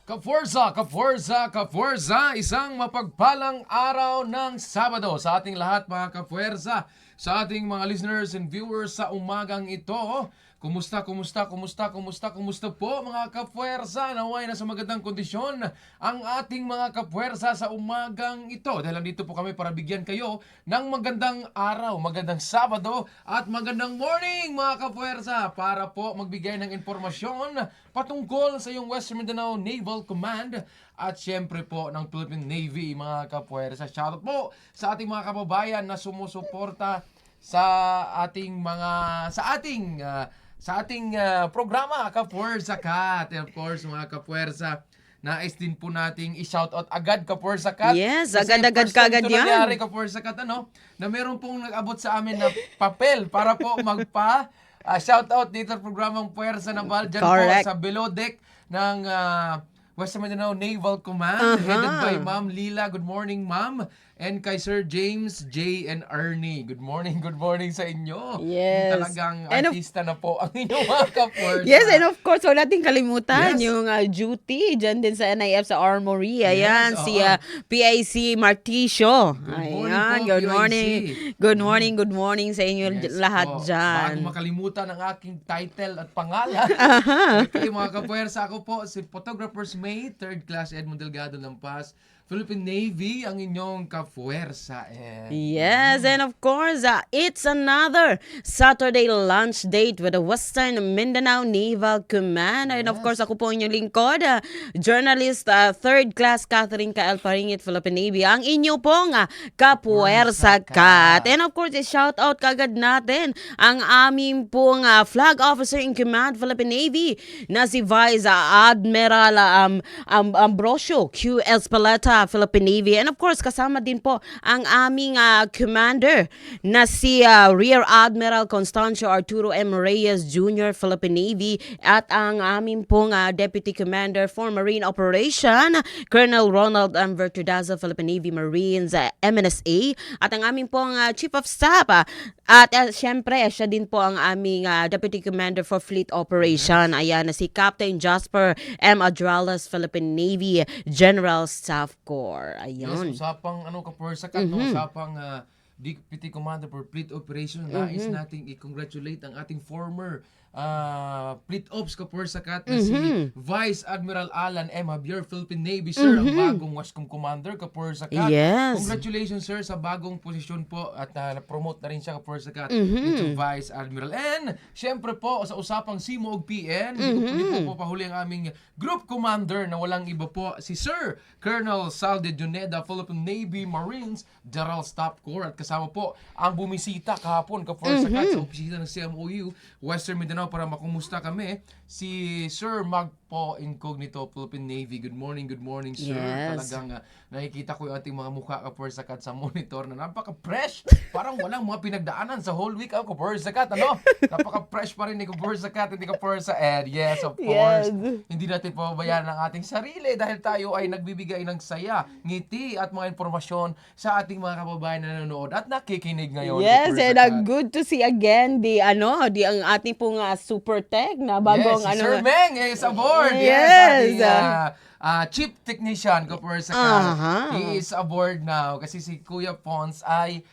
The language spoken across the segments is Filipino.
Kapuwersa, isang mapagpalang araw ng Sabado sa ating lahat mga kapuwersa, sa ating mga listeners and viewers sa umagang ito. Kumusta po mga kapuwersa? Naway nasa magandang kondisyon ang ating mga kapuwersa sa umagang ito. Dahil nandito po kami para bigyan kayo ng magandang araw, magandang Sabado at magandang morning mga kapuwersa para po magbigay ng impormasyon patungkol sa iyong Western Mindanao Naval Command at syempre po ng Philippine Navy mga kapuwersa. Shoutout po sa ating mga kababayan na sumusuporta sa ating programa Kapuwersa Kat. And of course mga kapuwersa, nais din po nating i-shoutout agad Kapuwersa Kat. Yes, Kasi agad-agad first time kagad ito yan. nangyari, Kapuwersa Kat, na meron pong nag-abot sa amin na papel para po shoutout dito sa programang Puwersa Naval dyan po Correct. sa below deck ng Western Mindanao Naval Command, headed by Ma'am Lila. Good morning, Ma'am. And kay Sir James, Jay, and Ernie. Good morning sa inyo. Yes. Talagang And artista na po ang inyong mga kapuwersa. Yes, and of course, wala nating kalimutan Yes. yung duty dyan din sa NIF sa Armory. Ayan, Yes, si oo. PIC Marticio. Good morning Ayan, po, good PIC. morning. Good morning sa inyo Yes lahat po. dyan. Bago makalimutan ang aking title at pangalan. Okay, mga kapuwersa, ako po si Photographer's Mate, 3rd class Edmond Delgado Lampas, Philippine Navy, ang inyong kapuwersa. Yes, and of course, it's another Saturday lunch date with the Western Mindanao Naval Command. And of course, ako po inyong lingkod, journalist, 3rd class Catherine Kael Paringit, Philippine Navy, ang inyo pong Kapuwersa Kat. And of course, shout out kagad natin ang aming pong flag officer in command, Philippine Navy, na si Vice Admiral Ambrosio Q. Espaleta, Philippine Navy. And of course, kasama din po ang aming commander na si Rear Admiral Constancio Arturo M. Reyes Jr., Philippine Navy, at ang aming pong Deputy Commander for Marine Operation, Colonel Ronald M. Vertudazo, Philippine Navy Marines, MNSA, at ang aming pong Chief of Staff, at syempre, siya din po ang aming Deputy Commander for Fleet Operation. Ayan, na si Captain Jasper M. Adrales, Philippine Navy General Staff Corps. Yes, Ayun. usapang kapuwersa Kat, usapang Deputy Commander for Fleet Operation. Nais nating i-congratulate ang ating former Fleet Ops Kapuwersa Kat na si Vice Admiral Alan M. Javier, Philippine Navy, sir, ang bagong WASCOM Commander Kapuwersa Kat. Yes. Congratulations, sir, sa bagong posisyon po at na-promote na rin siya Kapuwersa Kat into Vice Admiral. And syempre po sa usapang CMOG PN, hindi po papahuli ang aming Group Commander na walang iba po si Sir Colonel Salde Juneda, Philippine Navy Marines General Staff Corps, at kasama po ang bumisita kahapon Kapuwersa Kat sa opisina ng CMOU Western Mindanao para makumusta kami, si Sir Magpo Incognito, Philippine Navy. Good morning, sir. Yes. Talagang nakikita ko yung ating mga mukha Kapuwersa Kat sa monitor na napaka-fresh. Parang walang mga pinagdaanan sa whole week Kapuwersa Kat, napaka-fresh pa rin ni Kapuwersa Kat, hindi Kapuwersa Ed. Yes, of course. Yes. Hindi natin pababayaan ang ating sarili dahil tayo ay nagbibigay ng saya, ngiti at mga informasyon sa ating mga kababayan na nanonood at nakikinig ngayon. Yes, Kapuwersa and Kat. good to see again ang ating pong super tech na bagong Yes, si Sir Meng is aboard. Yes. Ating chief technician Kapuwersa Kat. Aha. He is aboard now kasi si Kuya Pons ay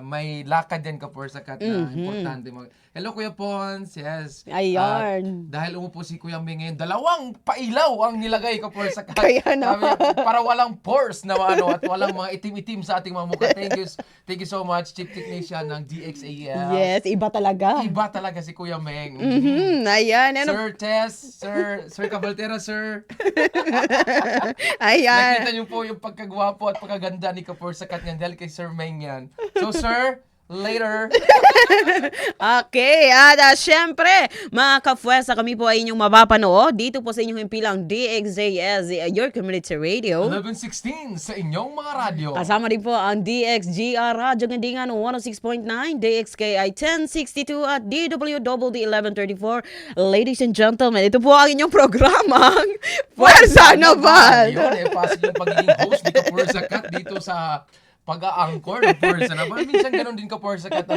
may lakad din Kapuwersa Kat na importante. Hello Kuya Pons, yes. Ayun. Dahil umupo si Kuya Meng ngayon, 2 pailaw ang nilagay Kapuwersa Kat. Kaya naman. Para walang pores na at walang mga itim-itim sa ating mga mukha. Thank you so much, Chief Technician ng DXAL. Yes, iba talaga. Iba talaga si Kuya Meng. Ayan. And Sir Tess, Sir Cabaltera, sir. ayan. Nakita niyo po yung pagkagwapo at pagkaganda ni Kapuwersa Kat yan dahil kay Sir Meng yan. So, sir, later. Okay, at syempre, mga kapuwersa, kami po ay inyong mapapanood dito po sa inyong himpilang DXJS, your community radio. 11:16 sa inyong mga radyo. Kasama din po ang DXGR Radyo Gandingan 106.9, DXKI 1062 at DWD 1134. Ladies and gentlemen, ito po ang inyong programang Puwersa Naval. Yun, pass yung pagiging host ni Kapuwersa Kat dito sa pag-a-anchor ng person. Minsan ganun din ka person kat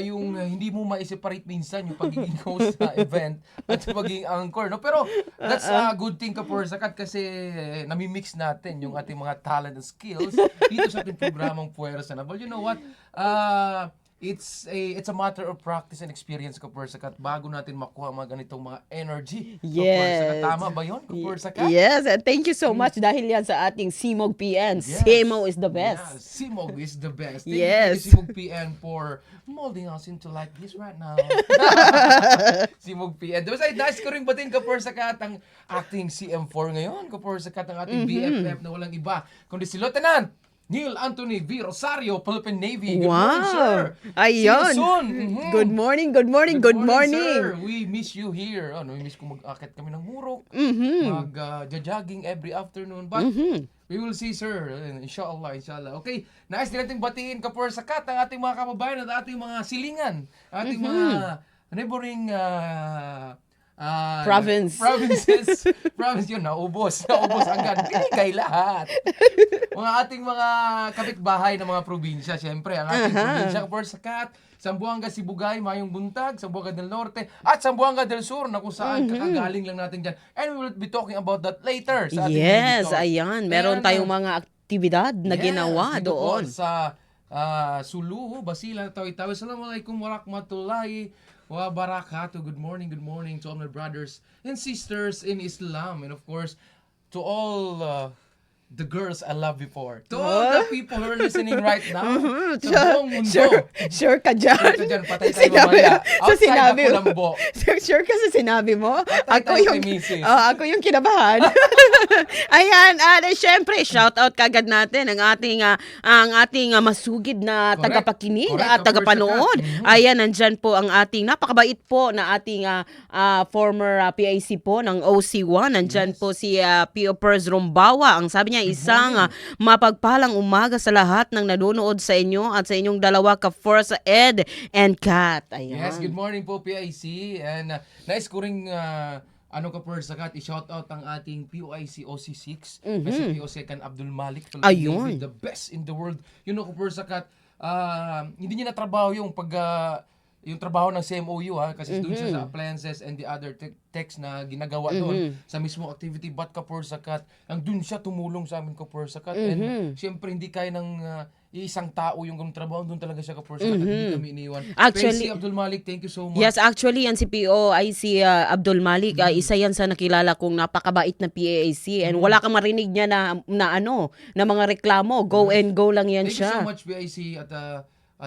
yung hindi mo ma-separate minsan yung pagiging host sa event at pagiging anchor, no? Pero that's a good thing ka person kat kasi nami-mix natin yung ating mga talent and skills dito sa ating programang Puwersa na. But you know what? It's a matter of practice and experience Kapuwersa bago natin makuha mga ganitong mga energy. Yes. Tama ba yun Kapuwersa? Yes, and thank you so much dahil yan sa ating Simog PN. Yes. Simo is the best. Yeah, Simog is the best. Yes. Thank you Simog PN for molding us into like this right now. Simog PN. Diba nice ko rin batin Kapuwersa ang acting CM4 ngayon. Kapuwersa ang ating BFF na walang iba kundi si Lieutenant Neil Anthony V. Rosario, Philippine Navy. Good morning, sir. Ayun. See you soon. Good morning, good morning, good morning. Sir. We miss you here. We miss ko mag-akit kami ng hurok. Mag-jogging every afternoon. But we will see, sir. Inshallah. Okay, nais din natin batiin Kapuwersa ang ating mga kababayan at ating mga silingan. Ating mga neighboring provinces. Province yun, naubos agad. Binigay lahat. Mga ating mga kapitbahay ng mga probinsya, syempre, ang ating probinsya, Kapuwersa, Zamboanga, Sibugay, Mayong Buntag, Zamboanga del Norte, at Zamboanga del Sur, na kung saan kakagaling lang natin dyan. And we will be talking about that later sa ating Yes, editor. ayan. Meron tayong mga aktibidad na ginawa dito doon. po sa Sulu, Basilan, Tawi-Tawi. Assalamualaikum warahmatullahi wabarakatuh. Good morning to all my brothers and sisters in Islam. And of course, to all the girls I loved before. To all the people who are listening right now. Sa buong mundo. Sure ka dyan? Sure ka dyan, patay tayo mamaya. Outside sinabi ako mo. lambo. Sure ka sa sinabi mo? Patay tayo kay Mrs. Ako yung kinabahan. Ayan, syempre, shout out kagad natin ang ating masugid na Correct. tagapakinig Correct, at tagapanood. Kapuwersa. Ayan, nandyan po ang ating napakabait po na ating former PIC po ng OC1. Nandyan po si Pio Perz Rombawa. Ang sabi niya, isang mapagpalang umaga sa lahat ng nanonood sa inyo at sa inyong dalawa Kapuwersa Ed and Kat. Ayan. Yes, good morning po PIC. And nais ko ring Kapuwersa i-shout out ang ating POIC OC6 si POC Abdul Malik, Ayun. Navy, the best in the world. Kapuwersa hindi niya natrabaho yung yung trabaho ng CMOU kasi doon siya sa appliances and the other techs na ginagawa doon sa mismong activity, but Kapuwersa ang doon siya tumulong sa amin Kapuwersa and syempre hindi kaya ng isang tao yung ganung trabaho, doon talaga siya Kapuwersa at hindi kami iniwan. Actually, si Abdul Malik, thank you so much. yes, actually, yan si POIC Abdul Malik, isa yan sa nakilala kong napakabait na PAIC and wala kang marinig niya na mga reklamo. Go and go lang yan Thank siya. you so much PIC at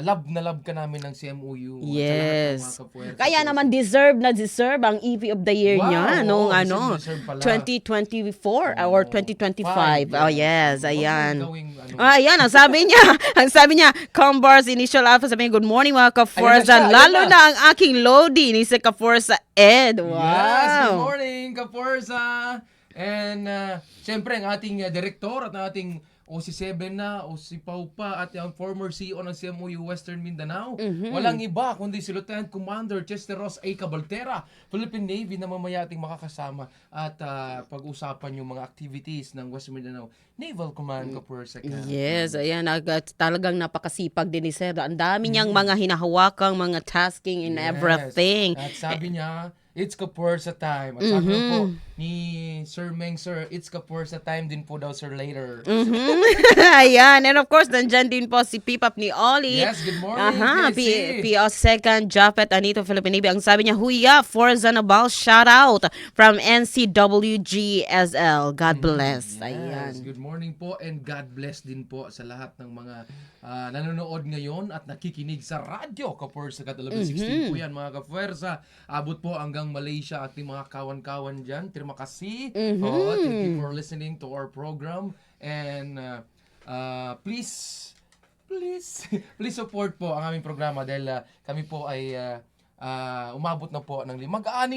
love na love ka namin ng CMOU. Yes. At sa lahat ng mga Kapuwersa. Kaya naman deserve ang EP of the year Wow, niya oo, noong deserve pala. 2024 or 2025. Oh yes, ayan. Ayan, ang sabi niya, Combars Initial Alpha, sabi niya, good morning mga Kapuwersa, Ayan na siya, lalo ayan na ang aking Lodi ni si Kapuwersa Ed. Wow. Yes, good morning Kapuwersa. And syempre ang ating direktor at ang ating OC7 na, OC Paupa at yung former CEO ng CMOU Western Mindanao. Walang iba kundi si Lieutenant Commander Chester Ross A. Cabaltera, Philippine Navy, na mamaya ating makakasama at pag-usapan yung mga activities ng Western Mindanao Naval Command Kapuwersa. Yes, ayan, talagang napakasipag din ni Sir. Ang dami niyang mga hinahawakang mga tasking and everything. At sabi niya, it's Kapuwersa time. At sabi po ni Sir Meng, sir, it's Kapuwersa time din po daw, sir, later. Ayan, and of course, nandyan din po si Pipap ni Ollie. Yes, good morning, PO second, Japet Anito, Philippine Navy. Ang sabi niya, Huya, Forza Nabal, shout out from NCWGSL. God bless. Ayan. Yes, good morning po and God bless din po sa lahat ng mga nanonood ngayon at nakikinig sa radyo Kapuwersa 1116 po yan mga Kapuwersa. Abot po hanggang Malaysia at mga kawan-kawan dyan. Terima kasih. Thank you for listening to our program and please support po ang aming programa dahil kami po ay umabot na po ng 6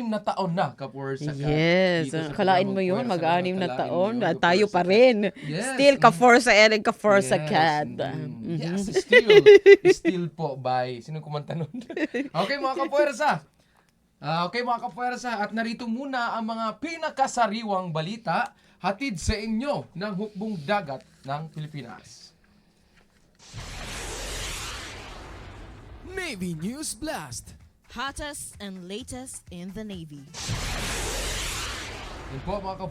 na taon na Kapuwersa. Yes, kalain mo yun, mag-6 na taon. Tayo pa rin. Yes. Still Kapuwersa Ed and Kapuwersa Kat. Yes, still po by sino kumanta nun? Okay mga Kapuwersa. At narito muna ang mga pinakasariwang balita hatid sa inyo ng hukbong dagat ng Pilipinas. Navy News Blast. Hottest and latest in the Navy. Yan po mga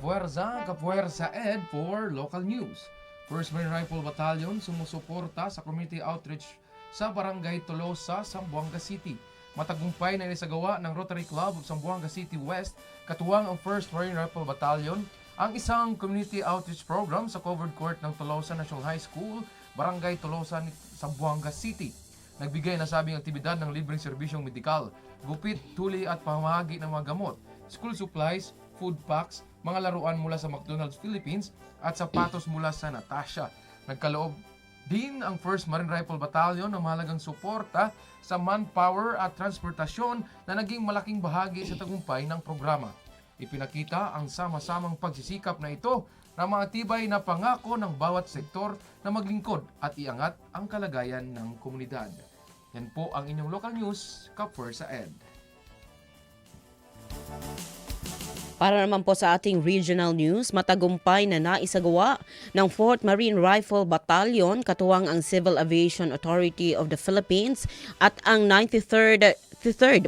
kapuwersa Ed for local news. 1st Marine Rifle Battalion sumusuporta sa community outreach sa Barangay Tolosa, Zamboanga City. Matagumpay na inisagawa ng Rotary Club of Zamboanga City West, katuwang ang 1st Marine Rifle Battalion, ang isang community outreach program sa covered court ng Tolosa National High School, Barangay Tolosa, Zamboanga City. Nagbigay na sabing aktibidad ng libreng serbisyong medikal, gupit, tuli at pamahagi ng mga gamot, school supplies, food packs, mga laruan mula sa McDonald's Philippines at sapatos mula sa Natasha. Nagkaloob din ang 1st Marine Rifle Battalion ng mahalagang suporta sa manpower at transportasyon na naging malaking bahagi sa tagumpay ng programa. Ipinakita ang sama-samang pagsisikap na ito na mga tibay na pangako ng bawat sektor na maglingkod at iangat ang kalagayan ng komunidad. Yan po ang inyong local news, Kapuwersa Ed. Para naman po sa ating regional news, matagumpay na naisagawa ng 4th Marine Rifle Battalion, katuwang ang Civil Aviation Authority of the Philippines at ang 93rd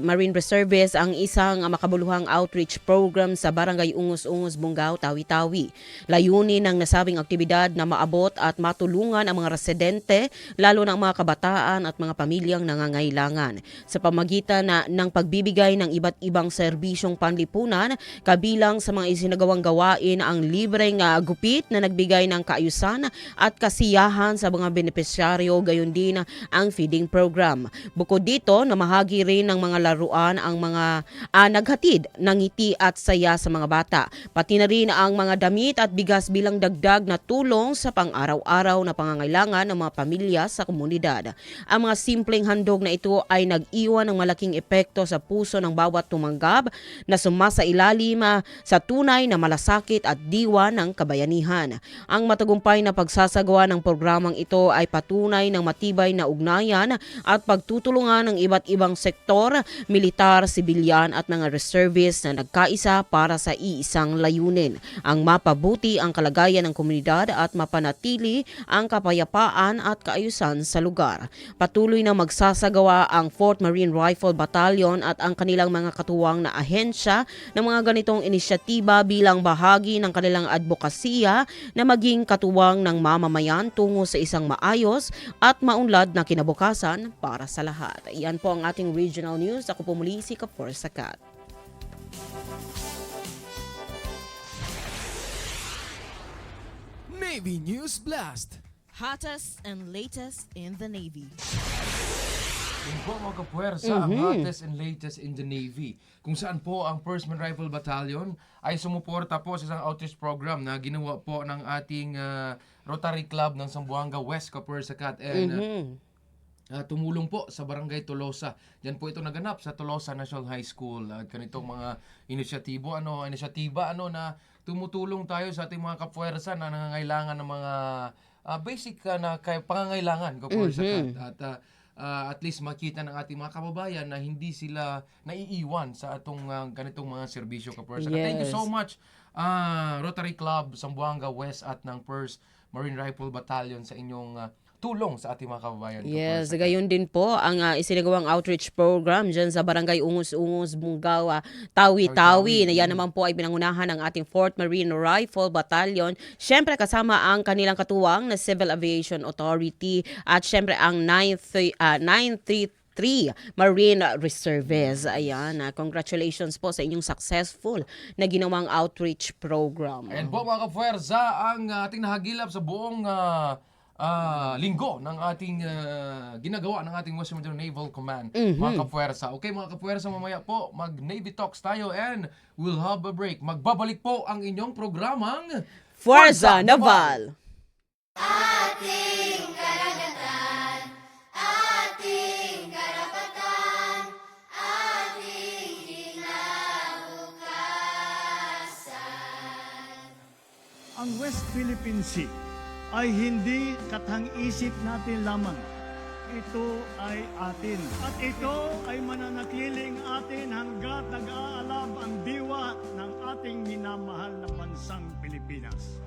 Marine Reservice ang isang makabuluhang outreach program sa Barangay Ungos-Ungos, Bungao, Tawi-Tawi. Layunin ng nasabing aktibidad na maabot at matulungan ang mga residente, lalo na ang mga kabataan at mga pamilyang nangangailangan. Sa pamagitan ng pagbibigay ng iba't ibang serbisyong panlipunan, kabilang sa mga isinagawang gawain ang libreng gupit na nagbigay ng kaayusan at kasiyahan sa mga benepisyaryo, gayon din ang feeding program. Bukod dito, namahagi rin ng mga laruan ang mga naghatid ng ngiti at saya sa mga bata. Pati na rin ang mga damit at bigas bilang dagdag na tulong sa pang-araw-araw na pangangailangan ng mga pamilya sa komunidad. Ang mga simpleng handog na ito ay nag-iwan ng malaking epekto sa puso ng bawat tumanggap na sumasailalim sa tunay na malasakit at diwa ng kabayanihan. Ang matagumpay na pagsasagawa ng programang ito ay patunay ng matibay na ugnayan at pagtutulungan ng iba't ibang sektor, militar, sibilyan at mga reservists na nagkaisa para sa iisang layunin, ang mapabuti ang kalagayan ng komunidad at mapanatili ang kapayapaan at kaayusan sa lugar. Patuloy na magsasagawa ang 4th Marine Rifle Battalion at ang kanilang mga katuwang na ahensya ng mga ganitong inisyatiba bilang bahagi ng kanilang advokasya na maging katuwang ng mamamayan tungo sa isang maayos at maunlad na kinabukasan para sa lahat. Iyan po ang ating regional news. Ako po muli si Kapuwersa Kat. Navy News Blast. Hottest and latest in the Navy. Yun po mga kapuwersa, ang hottest and latest in the Navy. Kung saan po ang 1st Marine Rifle Battalion ay sumuporta po sa isang outreach program na ginawa po ng ating Rotary Club ng Zamboanga West, Kapuwersa Kat. And tumulong po sa Barangay Tolosa. Diyan po ito naganap sa Tolosa National High School. At ganitong mga inisyatiba na tumutulong tayo sa ating mga kapuwersa na nangangailangan ng mga basic na pangangailangan, Kapuwersa Kat. At least makita ng ating mga kababayan na hindi sila naiiwan sa atong ganitong mga serbisyo, Kapuwersa Kat. Thank you so much Rotary Club Zamboanga West at ng 1st Marine Rifle Battalion sa inyong tulong sa ating mga kababayan. Yes, gayon din po ang isinagawang outreach program dyan sa Barangay Ungos-Ungos, Bungao, Tawi-Tawi. Na yan naman po ay pinangunahan ng ating 4th Marine Rifle Battalion. Siyempre kasama ang kanilang katuwang na Civil Aviation Authority at siyempre ang 933 Marine Reservice. Ayan, congratulations po sa inyong successful na ginawang outreach program. And po mga kapuwersa, ang ating nahagilap sa buong linggo ng ating ginagawa ng ating Western Mindanao Naval Command, mga kapuwersa. Okay mga kapuwersa, mamaya po mag-Navy Talks tayo and we'll have a break. Magbabalik po ang inyong programang Fuerza Naval! Ating karagatan, ating karapatan, ating kinabukasan. Ang West Philippine Sea ay hindi katang-isip natin lamang. Ito ay atin. At ito ay mananatiling atin hanggat nag-aalab ang diwa ng ating minamahal na bansang Pilipinas.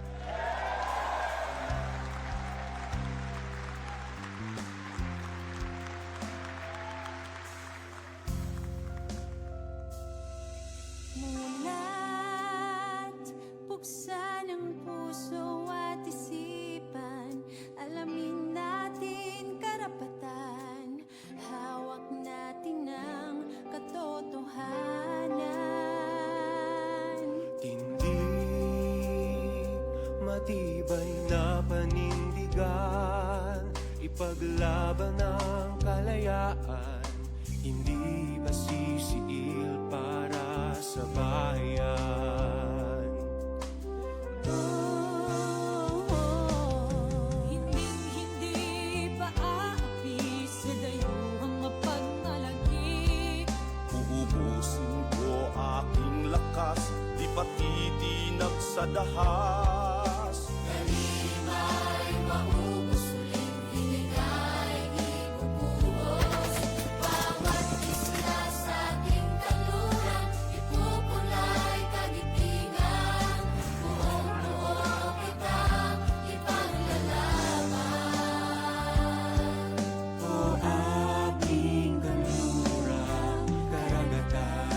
Buksan ang puso at isipan, alamin natin karapatan, hawak natin ang katotohanan. Tindig, matibay na panindigan, ipaglaban ang kalayaan, hindi masisiil para sa bayan. Hinding-hindi pa aapi sa dayuhang mapagmalaki. Uubusin ko aking lakas, di patitinag sa dahas. Kalimay maubos, uling hinigay ibubuhos. Bawat isla sa ating kanluran, ipupulay kagitingan. Buong-buo kitang ipaglalaban. O aking kanluran, karagatan.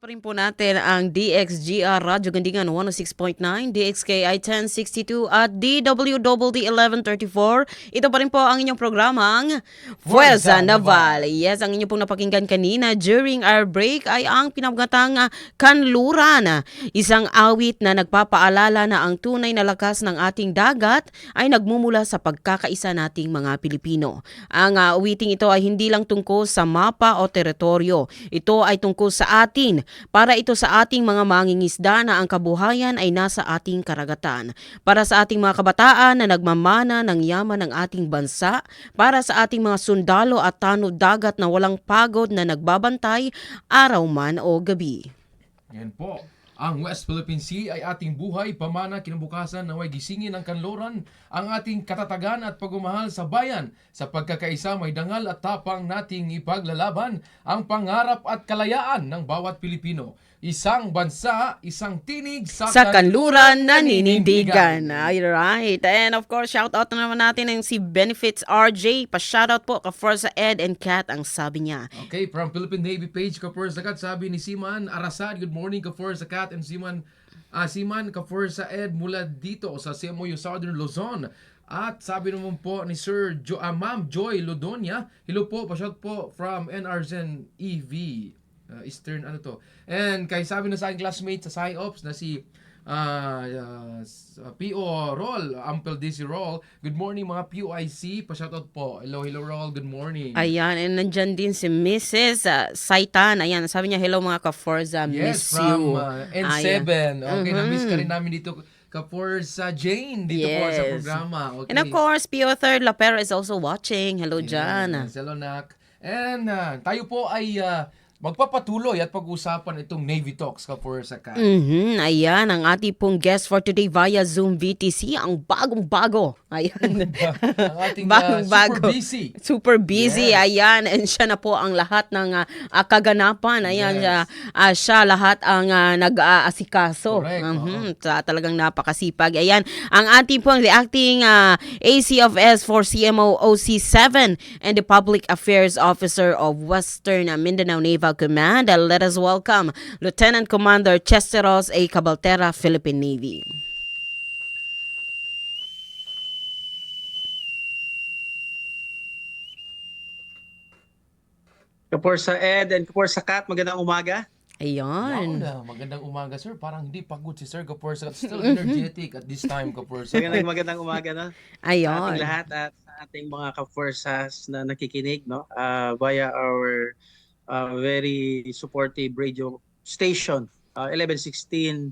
Pa rin po natin ang DXGR Radyo Gandingan 106.9, DXKI 1062 at DWDD 1134. Ito pa rin po ang inyong programang Fuerza Naval. Yes, ang inyong pong napakinggan kanina during our break ay ang pinamagatang Kanluran. Isang awit na nagpapaalala na ang tunay na lakas ng ating dagat ay nagmumula sa pagkakaisa nating mga Pilipino. Ang awiting ito ay hindi lang tungkol sa mapa o teritoryo. Ito ay tungkol sa atin. Para ito sa ating mga mangingisda na ang kabuhayan ay nasa ating karagatan. Para sa ating mga kabataan na nagmamana ng yaman ng ating bansa. Para sa ating mga sundalo at tanod dagat na walang pagod na nagbabantay araw man o gabi. Yan po. Ang West Philippine Sea ay ating buhay, pamana, kinabukasan naway gisingin ng kanluran, ang ating katatagan at pagmamahal sa bayan. Sa pagkakaisa may dangal at tapang nating ipaglalaban ang pangarap at kalayaan ng bawat Pilipino. Isang bansa, isang tinig Sa kanluran naninindigan. Ay, right. And of course, shout out na naman natin ang si Benefits RJ. Pa-shoutout po ka Forza Ed and Kat ang sabi niya. Okay, from Philippine Navy page, Kafor Zakat, sabi ni Siman Arasad, good morning Kafor Zakat and Siman Kafor sa Ed mula dito sa CMOU Southern Luzon. At sabi naman po ni Ma'am Joy Lodonia, hello po, pa-shout po from NRZN EV. Eastern and kay sabi na sa aking classmate sa PSYOPS na si PO Roll, Ampel DC Roll. Good morning mga PUIC, pa-shoutout po. Hello Roll, good morning. Ayan, and nandyan din si Mrs. Saitan. Ayan, sabi niya, hello mga ka-Forza, Yes, miss from you. N7. Ayan. Okay, na-miss ka rin namin dito Kaforza Jane dito po sa programa. Okay. And of course, PO Third Lapera is also watching. Hello dyan. Yes, hello Nak. And tayo po ay magpapatuloy at pag-usapan itong Navy Talks Kaforza Kat. Ayan, ang ating pong guest for today via Zoom VTC, ang bagong-bago. Ayan. Ang ating Bagong-bago. super busy. Super busy, Yes. ayan. And siya na po ang lahat ng kaganapan. Ayan, Yes. siya lahat ang nag-aasikaso. Correct, Talagang napakasipag. Ayan, ang ating pong the acting AC of S for CMO OC7 and the Public Affairs Officer of Western Mindanao Naval Command. Let us welcome Lieutenant Commander Chesteros A. Cabaltera, Philippine Navy. Kaporsa Ed and Kaporsa Kat, magandang umaga. Ayun. Wow, magandang umaga sir. Parang hindi pagod si Sir Kaforza. Still energetic at this time Kaforza. Magandang umaga no? Sa Ayun. ating lahat at sa ating mga Kaporsas na nakikinig no? Via our very supportive radio station, 1116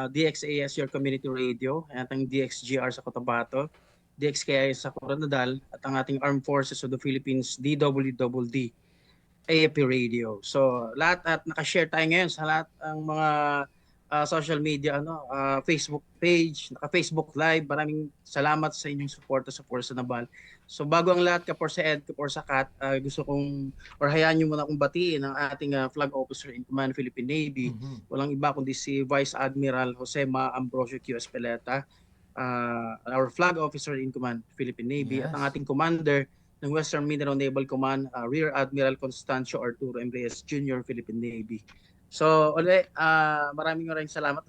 DXAS, your community radio, at ang DXGR sa Cotabato, DXKI sa Coronadal, at ang ating Armed Forces of the Philippines, DWDD, AFP Radio. So, lahat at nakashare tayo ngayon sa lahat ng mga social media, Facebook page, naka-Facebook Live. Maraming salamat sa inyong suporta sa Forza Naval. So, bago ang lahat, Kaporsa Ed, Kaporsa Kat, gusto kong, or hayaan nyo muna akong batiin ang ating Flag Officer in Command, Philippine Navy. Walang iba kundi si Vice Admiral Jose Ma Ambrosio Q. Espeleta, our Flag Officer in Command, Philippine Navy, Yes. at ang ating Commander ng Western Mindanao Naval Command, Rear Admiral Constancio Arturo M. Reyes Jr., Philippine Navy. So, maraming salamat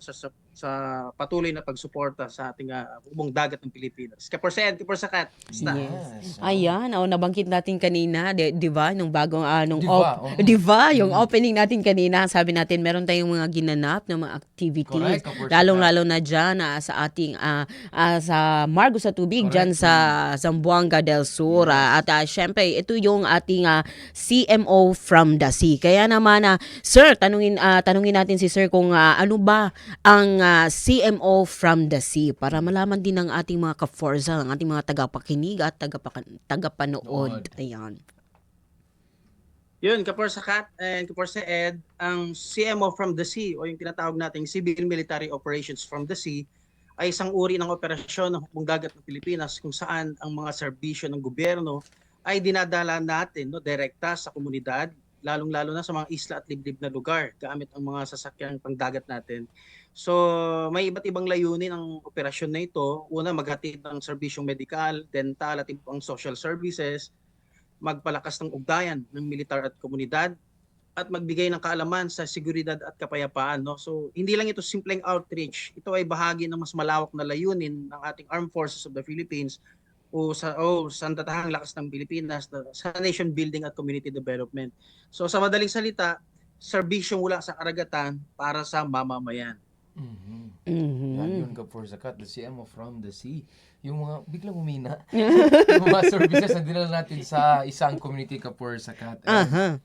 sa patuloy na pagsuporta sa ating hubong dagat ng Pilipinas. Kaporsa Ed, Kaporsa Kat. Yes. Ayan, nabanggit natin kanina, di ba, nung bagong, yung Mm. opening natin kanina, sabi natin, meron tayong mga ginanap na mga activities, Correct, Kaporsa lalong-lalo na dyan sa ating, sa Margo sa Tubig, dyan sa Zamboanga del Sur, at syempre, ito yung ating CMO from the Sea. Kaya naman, Sir, tanungin natin si Sir kung ano ba ang CMO from the Sea para malaman din ng ating mga ka-Forza, ng ating mga tagapakinig at tagapanood. Ayan. Yun, Kaporsa Kat and Kaporsa Ed, ang CMO from the Sea o yung tinatawag nating Civil Military Operations from the Sea ay isang uri ng operasyon ng hukbong dagat ng Pilipinas kung saan ang mga serbisyo ng gobyerno ay dinadala natin direkta sa komunidad, lalong-lalo na sa mga isla at liblib na lugar gamit ang mga sasakyang pangdagat natin. So, may iba't ibang layunin ang operasyon na ito. Una, maghatid ng serbisyong medikal, dental at ibang social services, magpalakas ng ugnayan ng militar at komunidad, at magbigay ng kaalaman sa seguridad at kapayapaan, no? So hindi lang ito simpleng outreach, ito ay bahagi ng mas malawak na layunin ng ating Armed Forces of the Philippines sa sandatahang lakas ng Pilipinas sa nation building at community development. So sa madaling salita, serbisyo mula sa karagatan para sa mamamayan. Mhm. Mhm. Yan yun ka for zakat, the CMO from the sea. Yung mga biglang umina. Yung mga services na dinala natin sa isang community ka for zakat. Aha.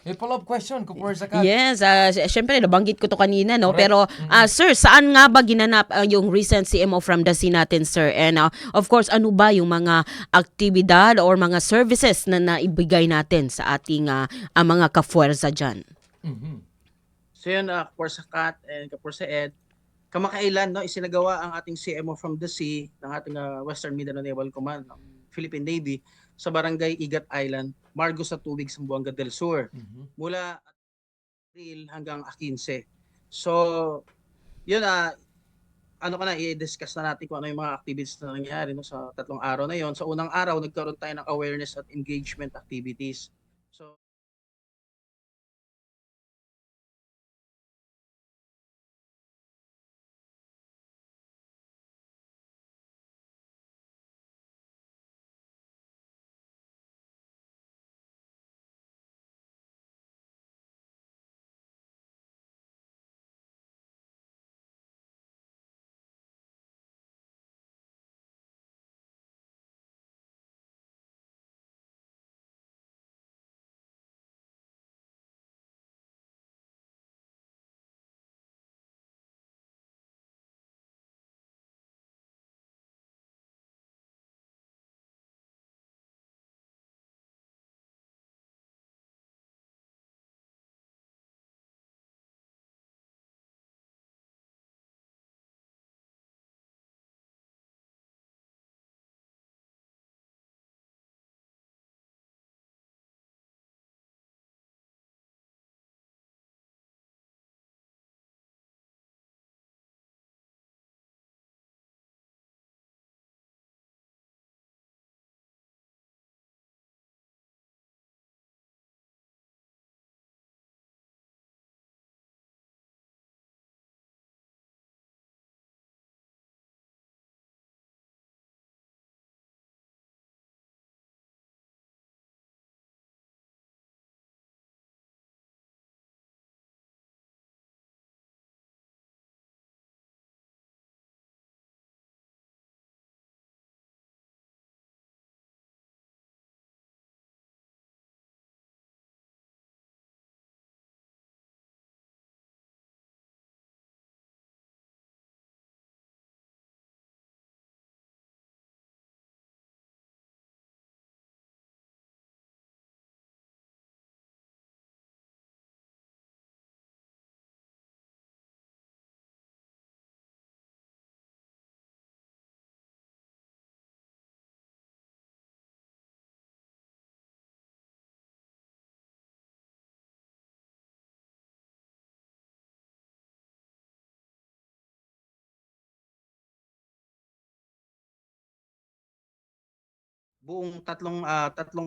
May follow-up question ka for zakat. Yes, syempre nabanggit ko to kanina, no? Correct. Pero sir, saan nga ba ginanap yung recent CMO from the sea natin, sir? And of course, ano ba yung mga aktibidad or mga services na naibigay natin sa ating mga kafuerza dyan? Mhm. So yun, Kaporsakat and Kaporsaed, kamakailan, no, isinagawa ang ating CMO from the sea ng ating Western Mindanao Naval Command ng Philippine Navy sa Barangay Igat Island, Margo sa Tubig, Zamboanga del Sur, Mhm. mula April hanggang 15. So, yun, i-discuss na natin kung ano yung mga activities na nangyari, no, sa 3 araw na yon. Sa unang araw, nagkaroon tayo ng awareness at engagement activities. So, buong tatlong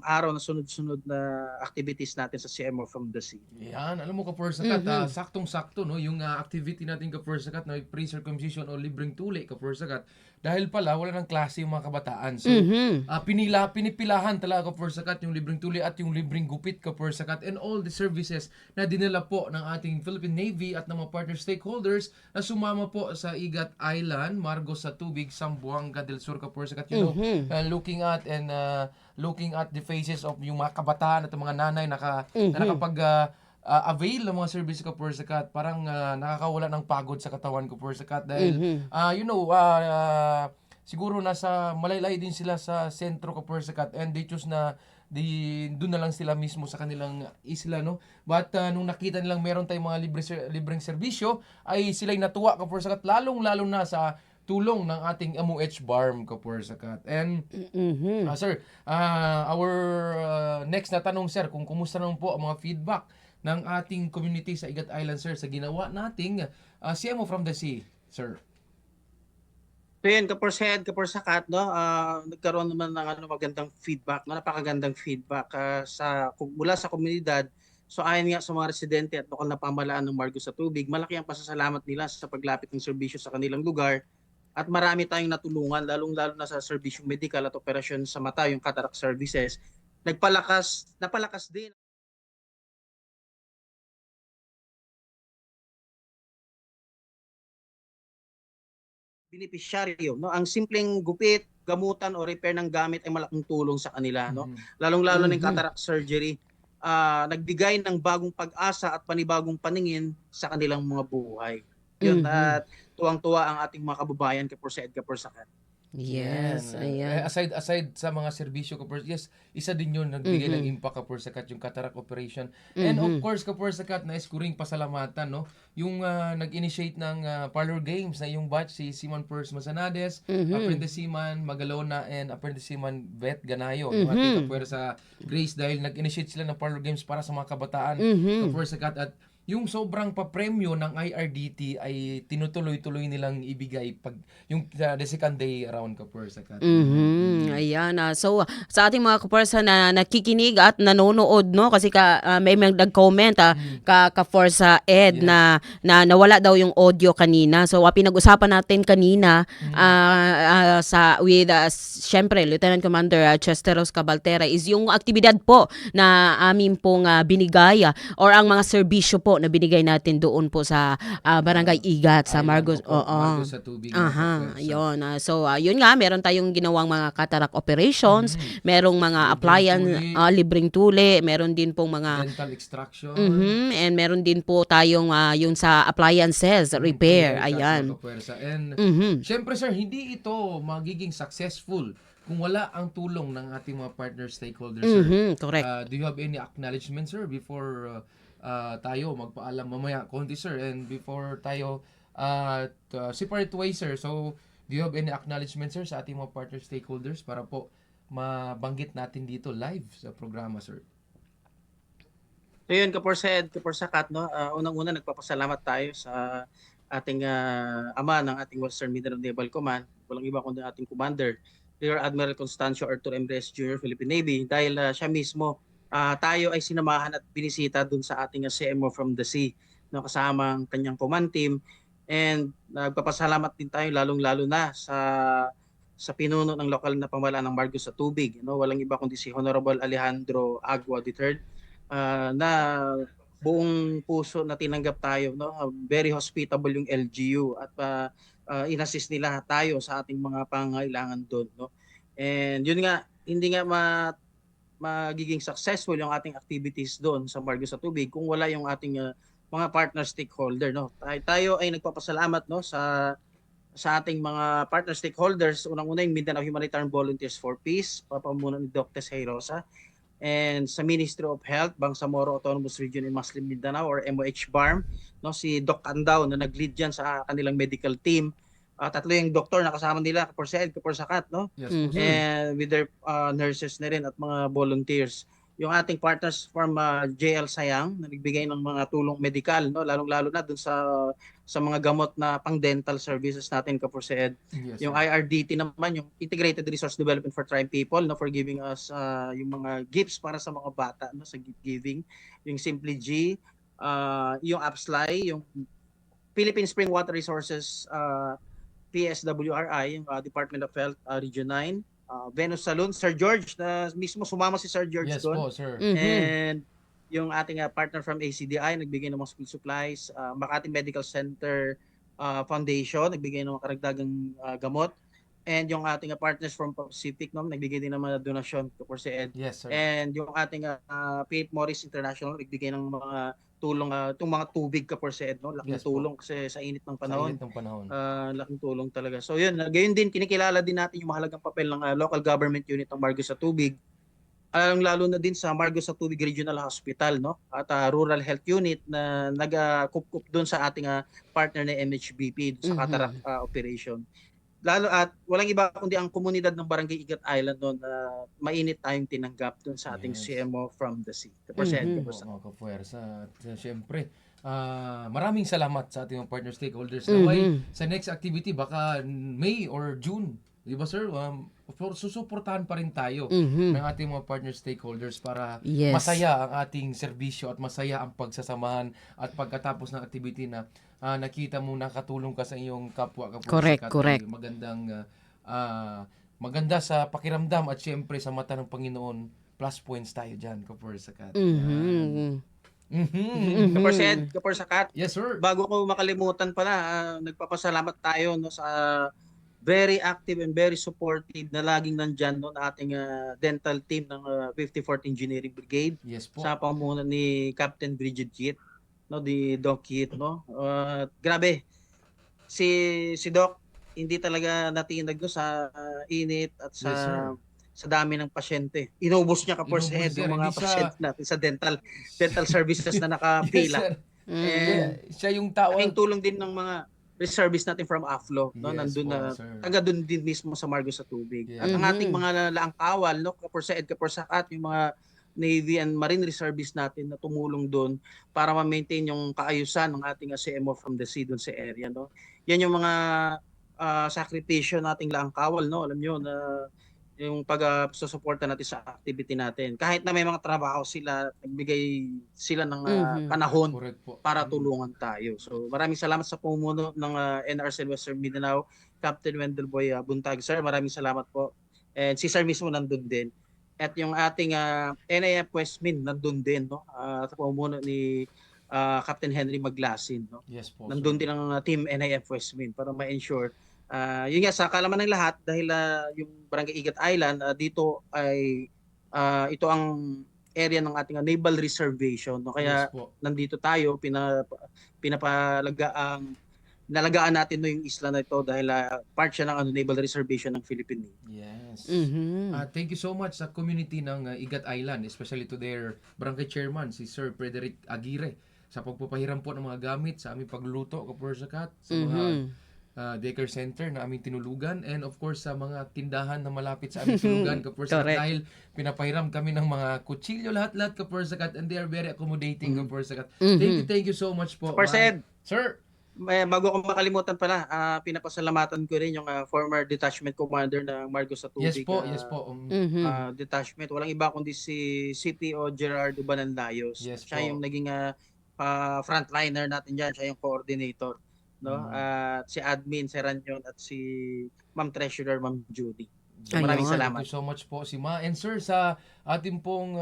araw na sunod-sunod na activities natin sa CMO from the sea. Yan, alam mo ka for zakat, saktong-sakto no yung activity natin ka for zakat na pre-circumcision o libreng tuli ka for zakat dahil pala wala nang klase yung mga kabataan. So pinipilahan talaga ka for zakat yung libreng tuli at yung libreng gupit ka for zakat and all the services na dinala po ng ating Philippine Navy at ng mga partner stakeholders na sumama po sa Igat Island, Margo sa Tubig, Zamboanga del Sur ka for zakat. You know, looking at the faces of yung mga kabataan at mga nanay na nakapag avail ng mga service ko for zakat, parang nakakawala ng pagod sa katawan ko for zakat dahil siguro nasa malaylay din sila sa sentro ko for zakat and they choose na doon na lang sila mismo sa kanilang isla, no? But nung nakita nilang meron tayong mga libreng serbisyo ay sila'y natuwa ka for zakat, lalong-lalo na sa tulong ng ating MOH BARM ka for zakat. And sir, our next na tanong sir, kung kumusta naman po ang mga feedback ng ating community sa Igat Island sir sa ginawa nating CMO from the sea, sir. So yun, Kaporsakat, no, nagkaroon naman ng magandang feedback, no, napakagandang feedback mula sa komunidad So ayon nga sa mga residente at lokal na pamahalaan ng Marcos sa Tubig, malaki ang pasasalamat nila sa paglapit ng serbisyo sa kanilang lugar at marami tayong natulungan, lalong-lalo na sa serbisyong medikal at operasyon sa mata, yung cataract services. Napalakas din benepisyaryo, no? Ang simpleng gupit, gamutan o repair ng gamit ay malaking tulong sa kanila, no? Lalong-lalo na yung cataract surgery, nagbigay ng bagong pag-asa at panibagong paningin sa kanilang mga buhay. Yun, at tuwang-tuwa ang ating mga kababayan Kapursakat. Yes, ayan. Aside sa mga serbisyo yes, isa din yun nagbigay ng impact Kapursakat yung cataract operation. And of course Kapursakat nais ko ring pasalamatan no yung nag-initiate ng parlor games na yung batch si Simon Pers Masanades, Apprentice Seaman Magalona and Apprentice Seaman Bet Ganayo. Yung ating Kapursa Grace dahil nag-initiate sila ng parlor games para sa mga kabataan Kapursakat at yung sobrang papremyo ng IRDT ay tinutuloy-tuloy nilang ibigay pag yung the second day around Kapursakat. Ayan. So, sa ating mga kaparsa na nakikinig at nanonood, no? Kasi may nag-comment ka-Forza Ed na nawala daw yung audio kanina. So, pinag-usapan natin kanina syempre, Lieutenant Commander Chesteros Cabaltera is yung aktibidad po na amin pong binigay or ang mga serbisyo po na binigay natin doon po sa Barangay Igat sa Margos. Margos sa Tubig. Yun. So, yun nga, meron tayong ginawang mga cataract operations, merong mga appliance, libreng tuli, meron din pong mga Dental extraction. and meron din po tayong yung sa appliances repair. Ayan. And syempre sir, hindi ito magiging successful kung wala ang tulong ng ating mga partner stakeholders sir. Correct. Do you have any acknowledgement sir before tayo magpaalam mamaya konti sir and before tayo separate ways sir, so do you have any acknowledgement sir sa ating mga partner stakeholders para po mabanggit natin dito live sa programa sir? So yun, Kapursakat, no? Unang-una nagpapasalamat tayo sa ating ama ng ating Western Mindanao Naval Command, walang iba kundi ating commander, Rear Admiral Constancio Arthur M. Reyes Jr., Philippine Navy, dahil siya mismo tayo ay sinamahan at binisita dun sa ating CMO from the sea, no, kasama ang kanyang command team. And nagpapasalamat din tayo lalong-lalo na sa pinuno ng lokal na pamahalaan ng Marcos sa Tubig, no, walang iba kundi si Honorable Alejandro Agua III, na buong puso na tinanggap tayo, no, very hospitable yung LGU at inassist nila tayo sa ating mga pangailangan doon, no. And yun nga, hindi nga magiging successful yung ating activities doon sa Marcos sa Tubig kung wala yung ating mga partner stakeholder, no. Tayo ay nagpapasalamat, no, sa ating mga partner stakeholders. Unang-una yung Mindanao Humanitarian Volunteers for Peace, papamuno ni Dr. Heirosa, and sa Ministry of Health, Bangsamoro Autonomous Region in Muslim Mindanao or MOH BARM, no, si Doc Andao na nag-lead diyan sa kanilang medical team. Tatlo yung doktor na kasama nila, Kapursakat, no? Yes, And with their nurses na rin at mga volunteers. Yung ating partners from JL Sayang na nagbigay ng mga tulong medikal, no, lalong-lalo na dun sa mga gamot na pang-dental services natin, Kapursakat. Yes, Yung sir. IRDT naman, yung Integrated Resource Development for Tribal People, no, for giving us yung mga gifts para sa mga bata, no, sa gift giving. Yung Simply G, yung APSLY, yung Philippine Spring Water Resources PSWRI, yung Department of Health Region 9, Venus Saloon, Sir George, na mismo sumama si Sir George Yes doon. po sir. And yung ating partner from ACDI, nagbigay ng mga school supplies, Makati Medical Center Foundation, nagbigay ng mga karagdagang gamot, and yung ating partners from Pacific, no, nagbigay din ng mga donasyon for si Ed. Yes sir. And yung ating Philip Morris International, nagbigay ng mga tulong, itong mga tubig for si Ed, no, laking Yes po. tulong kasi sa init ng Sa panahon. init ng panahon. Laking tulong talaga. So yun, gayon din, kinikilala din natin yung mahalagang papel ng local government unit ng Marcos sa Tubig. Lalo na din sa Marcos sa Tubig Regional Hospital, no? At Rural Health Unit na nag-kup doon sa ating partner na MHBP dun sa cataract operation. Lalo at walang iba kundi ang komunidad ng Barangay Igat Island noon na mainit tayong tinanggap doon sa ating Yes. CMO from the sea. Oo, mga kapuwersa. At syempre, maraming salamat sa ating mga partner stakeholders. Naway, sa next activity, baka May or June. Di ba sir? susuportahan pa rin tayo Mhm. ng ating mga partner stakeholders para Yes. masaya ang ating serbisyo at masaya ang pagsasamahan at pagkatapos ng activity na nakita mo nakatulong ka sa iyong kapwa Correct, ay correct. maganda sa pakiramdam at syempre sa mata ng Panginoon, plus points tayo dyan, Kapursakat. Mhm. Kaporsakat, Yes, sir. bago ko makalimutan pala, nagpapasalamat tayo no sa very active and very supportive na laging nandyan no na ating dental team ng 54th Engineering Brigade Yes po. sa pamumuno ni Captain Bridget Kit, no, di Doc Kit, no. Grabe. Si Doc hindi talaga natinag no sa init at sa Yes, sir. sa dami ng pasyente. Inubos niya Inubos, Kaporsahed sir. yung mga Hindi siya- pasyente natin sa dental services na Yes, nakapila. sir. And Siya yung tao. laking tulong din ng mga reservists natin from AFLO, no? Yes Nandun po, na, sir. taga dun din mismo sa Margo sa Tubig. Yes. At ang ating mga laang kawal, no? Kaporsahed, Kaporsakat, yung mga Navy and Marine Reservists natin na tumulong doon para ma-maintain yung kaayusan ng ating CMO from the sea doon sa area, no? Yan yung mga sakripisyo nating laang kawal, no? Alam nyo na yung pag-susuporta natin sa activity natin. Kahit na may mga trabaho sila, nagbigay sila ng panahon Correct po. para tulungan tayo. So maraming salamat sa pumuno ng NRCL Western Mindanao, Captain Wendell Boy Buntag. Sir, maraming salamat po. And si Sir mismo nandun din. At yung ating NAF Westmin nandun din, no? Sa pumuno ni Captain Henry Maglasin, no? Yes po. Nandun sir. din ang team NAF Westmin para ma-ensure. Yun nga, sa kalaman ng lahat, dahil yung Barangay Igat Island, dito ay ito ang area ng ating naval reservation. No? Kaya Yes po. nandito tayo, nalagaan natin no, yung isla na ito dahil part siya ng naval reservation ng Philippine Navy. Yes. Mhm. Thank you so much sa community ng Igat Island, especially to their barangay chairman, si Sir Frederick Aguirre, sa pagpapahiram po ng mga gamit sa aming pagluluto, Kapursakat, sa mga daycare center na aming tinulugan, and of course sa mga tindahan na malapit sa aming tulugan, Kapursakat, Correct. dahil pinapahiram kami ng mga kutsilyo, lahat-lahat, Kapursakat, and they are very accommodating, Kapursakat. Thank you so much po. Kaporsahed. Sir, Bago ko makalimutan pala, pinapasalamatan ko rin yung former detachment commander ng Margo sa Tubig. yes po, yes po. Mhm. Detachment. Walang iba kundi si CPO Gerardo Banandayos. Yes Siya po. yung naging frontliner natin dyan. Siya yung coordinator. No? At si admin, si Ranyon, at si Ma'am Treasurer, Ma'am Judy. So, maraming Ayun. salamat. Thank you so much po si Ma. And sir, sa ating pong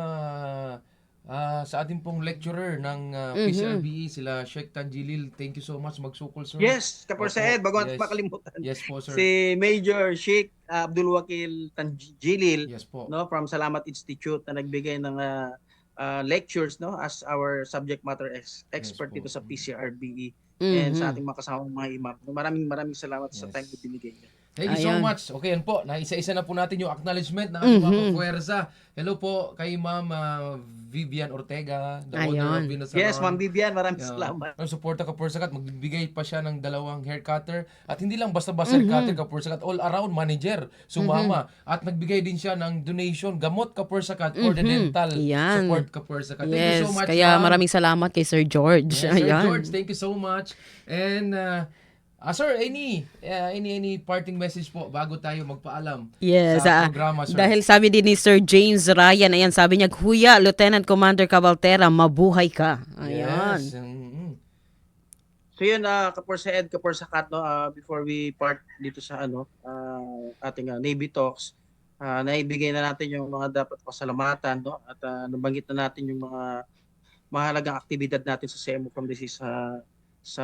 lecturer ng PCRBE, sila Sheikh Tanjilil, thank you so much. Magsukol, sir. Yes, Kaporsahed, Opo, bago natin yes. makalimutan. Yes po, sir. Si Major Sheikh Abdul Wakil Tanjilil, Yes po. no, from Salamat Institute na nagbigay ng lectures, no, as our subject matter expert Yes po. dito sa PCRBE and sa Mhm. ating mga kasamang mga imam. Maraming salamat sa Yes. time na binigay niyo. Thank you so Ayan. much. Okay, yan po. Naisa-isa na po natin yung acknowledgement ng ating mga kapuwersa. Hello po kay Ma'am Vivian Ortega, the owner of Ayun. Venus Salon. Yes, Ma'am Vivian, maraming Yeah. salamat. Ang suporta Kapursakat, magbibigay pa siya ng 2 hair cutter. At hindi lang basta-basta hair cutter Kapursakat, all around manager, sumama. At nagbigay din siya ng donation, gamot Kapursakat for the dental Yan. support Kapursakat. Thank Yes, you so much, kaya ma'am. maraming salamat kay Sir George. Yes, Sir Ayan. George, thank you so much. And sir, any parting message po bago tayo magpaalam Yes, sa programa, sir? dahil sabi din ni Sir James Ryan, ayan, sabi niya, Huya, Lieutenant Commander Cabaltera, mabuhay ka. Ayan. Yes. So yun, Kaporsahed, Kaporsakat, no, before we part dito sa ating Navy Talks, naibigay na natin yung mga dapat pasalamatan, no, at nabanggit na natin yung mga mahalagang aktibidad natin sa CMO from the Sea sa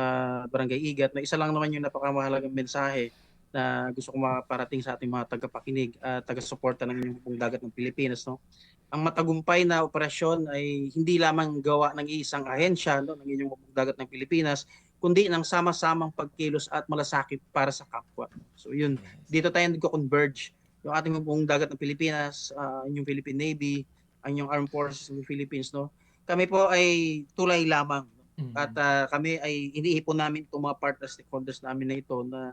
Barangay Igat. Na isa lang naman yung napakamahalagang mensahe na gusto ko maparating sa ating mga tagapakinig at taga-suporta ng inyong Hukbong Dagat ng Pilipinas, no. Ang matagumpay na operasyon ay hindi lamang gawa ng isang ahensya, no, ng inyong Hukbong Dagat ng Pilipinas, kundi ng sama-samang pagkilos at malasakit para sa kapwa. So yun, dito tayo nagko-converge. Yung ating Hukbong Dagat ng Pilipinas, yung Philippine Navy, ang yung Armed Forces of the Philippines, no. Kami po ay tulay lamang. At kami ay iniipon namin itong mga partners, stakeholders namin na ito na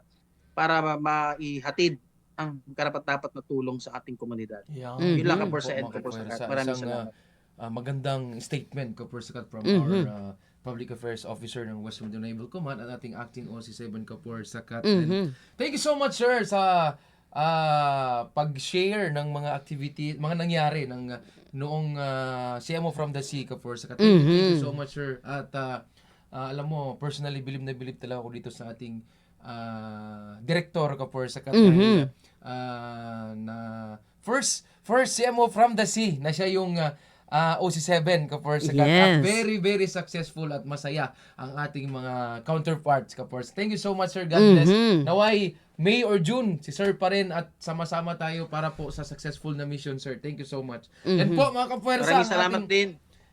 para maihatid ang karapat-dapat na tulong sa ating komunidad. Yun lang, Kaporsahed, Kaporsakat. Maraming salamat. Magandang statement, Kapursakat, from our Public Affairs Officer ng West Mindanao Naval Command at ating Acting OC7 Kapursakat. And thank you so much, sir, sa pag-share ng mga activity, mga nangyari ng noong CMO from the Sea, Ka-Forza. Thank you so much, sir. At alam mo, personally, bilib na bilib talaga ako dito sa ating director, Ka-Forza. Na first CMO from the Sea, na siya yung OC7, Ka-Forza. At Yes. very, very successful at masaya ang ating mga counterparts, Ka-Forza. Thank you so much, sir. God bless. Naway, May or June, si sir pa rin at sama-sama tayo para po sa successful na mission, sir. Thank you so much. Yan po, mga Ka-Forza. Maraming ang salamat ating- din.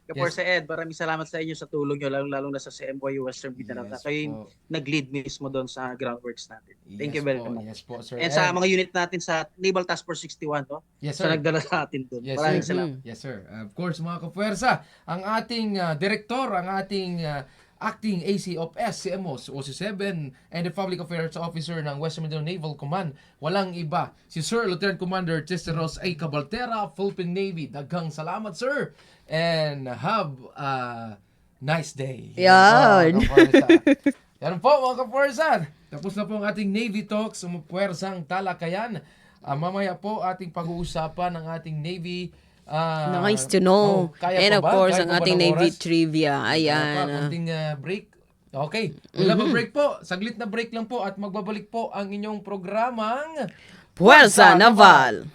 Kaporsa Ed, maraming salamat sa inyo sa tulong nyo, lalo na sa CMYU Western Mindanao. Yes Kayo yung po. nag-lead mismo doon sa groundworks natin. Thank you Yes very po, much. Yes po, sir. And sa mga unit natin sa Naval Task Force 61, no? Yes, Sa sir. nagdala sa atin doon. Yes, Maraming sir. salamat. Yes, sir. Of course, mga Ka-Forza, ang ating director, ang ating acting AC of SCMO, OC7, and the Public Affairs Officer ng Western Mindanao Naval Command. Walang iba, si Sir Lieutenant Commander Chesteros A. Cabaltera, Philippine Navy. Daghang salamat, sir. And have a nice day. Yan. Po, mga Ka-Forza. Yan po, mga Ka-Forza. Tapos na po ang ating Navy Talks, umupwersang talakayan. Mamaya po ating pag-uusapan ng ating Navy. Nice to know. Kaya And pa of ba? course, Kaya ang pa ba ating ng Navy oras? trivia. Kaya pa, Ayan. konting break. Okay. Wala ba break po? Saglit na break lang po at magbabalik po ang inyong programang Puwersa Naval.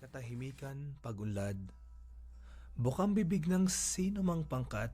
Katahimikan, pagunlad. Bukang bibig ng sino mang pangkat.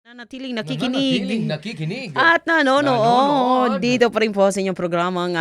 Nanatiling nakikinig. nakikinig. At nanonood. Nanonood. Dito pa rin po sa inyong programang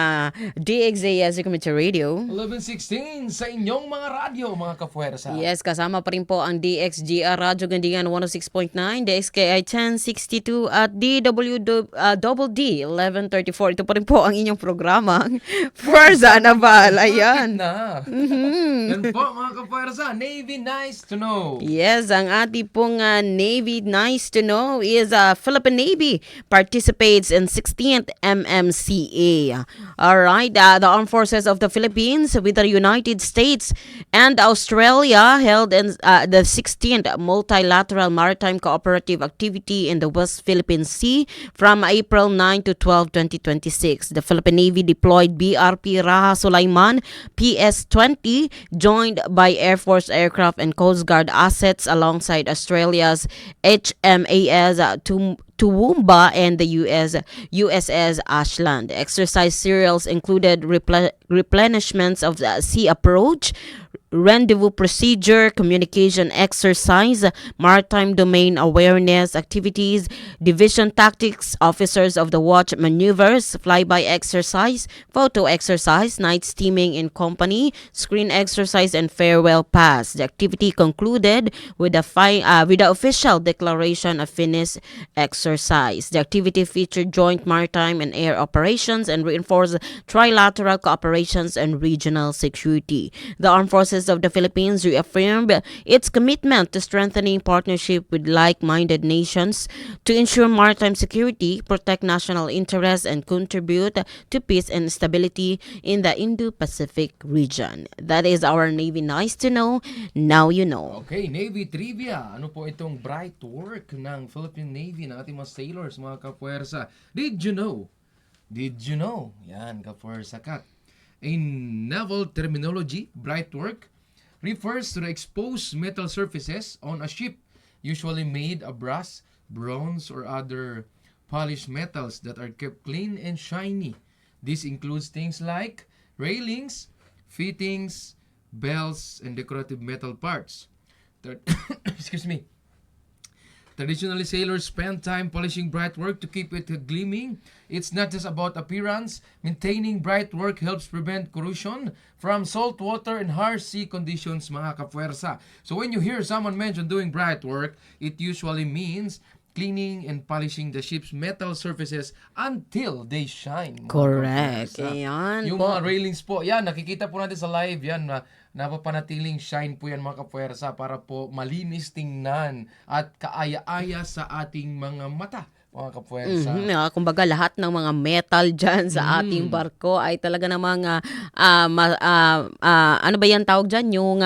DXAS Community Radio. 11:16 sa inyong mga radyo, mga Ka-Forza. Yes, kasama pa rin po ang DXGR Radyo Gandingan 106.9, DXKI 1062 at DWD 1134. Ito pa rin po ang inyong programang Puwersa Naval. Ayan. Na. Yan po, mga Ka-Forza. Navy, nice to know. Yes, ang ating pong Navy nice to know is Philippine Navy participates in 16th MMCA. All right, the Armed Forces of the Philippines with the United States and Australia held in the 16th Multilateral Maritime Cooperative Activity in the West Philippine Sea from April 9 to 12, 2026. The Philippine Navy deployed BRP Raha Sulaiman PS-20, joined by Air Force aircraft and Coast Guard assets alongside Australia's HMAS Toowoomba and the USS Ashland. Exercise serials included replenishments of the sea approach, rendezvous procedure, communication exercise, maritime domain awareness activities, division tactics, officers of the watch maneuvers, flyby exercise, photo exercise, night steaming in company, screen exercise, and farewell pass. The activity concluded with the official declaration of finished exercise. The activity featured joint maritime and air operations and reinforced trilateral cooperations and regional security. The Armed Forces of the Philippines reaffirmed its commitment to strengthening partnership with like-minded nations to ensure maritime security, protect national interests, and contribute to peace and stability in the Indo-Pacific region. That is our Navy Nice to Know. Now you know. Okay, Navy Trivia. Ano po itong bright work ng Philippine Navy, ng ating mga sailors, mga kapuwersa? Did you know? Did you know? Yan, kapuwersa kat. In naval terminology, bright work refers to the exposed metal surfaces on a ship, usually made of brass, bronze, or other polished metals that are kept clean and shiny. This includes things like railings, fittings, belts, and decorative metal parts. Excuse me. Traditionally, sailors spend time polishing bright work to keep it gleaming. It's not just about appearance. Maintaining bright work helps prevent corrosion from salt water and harsh sea conditions, mga kapuwersa. So when you hear someone mention doing bright work, it usually means cleaning and polishing the ship's metal surfaces until they shine. mga Correct. kapuwersa. Ayan Yung po. mga railings po, yan, nakikita po natin sa live, yan, napapanatiling shine po yan mga kapuwersa para po malinis tingnan at kaaya-aya sa ating mga mata, mga kapuwersa. Kumbaga lahat ng mga metal dyan sa ating barko ay talaga namang ano ba yan tawag dyan? Yung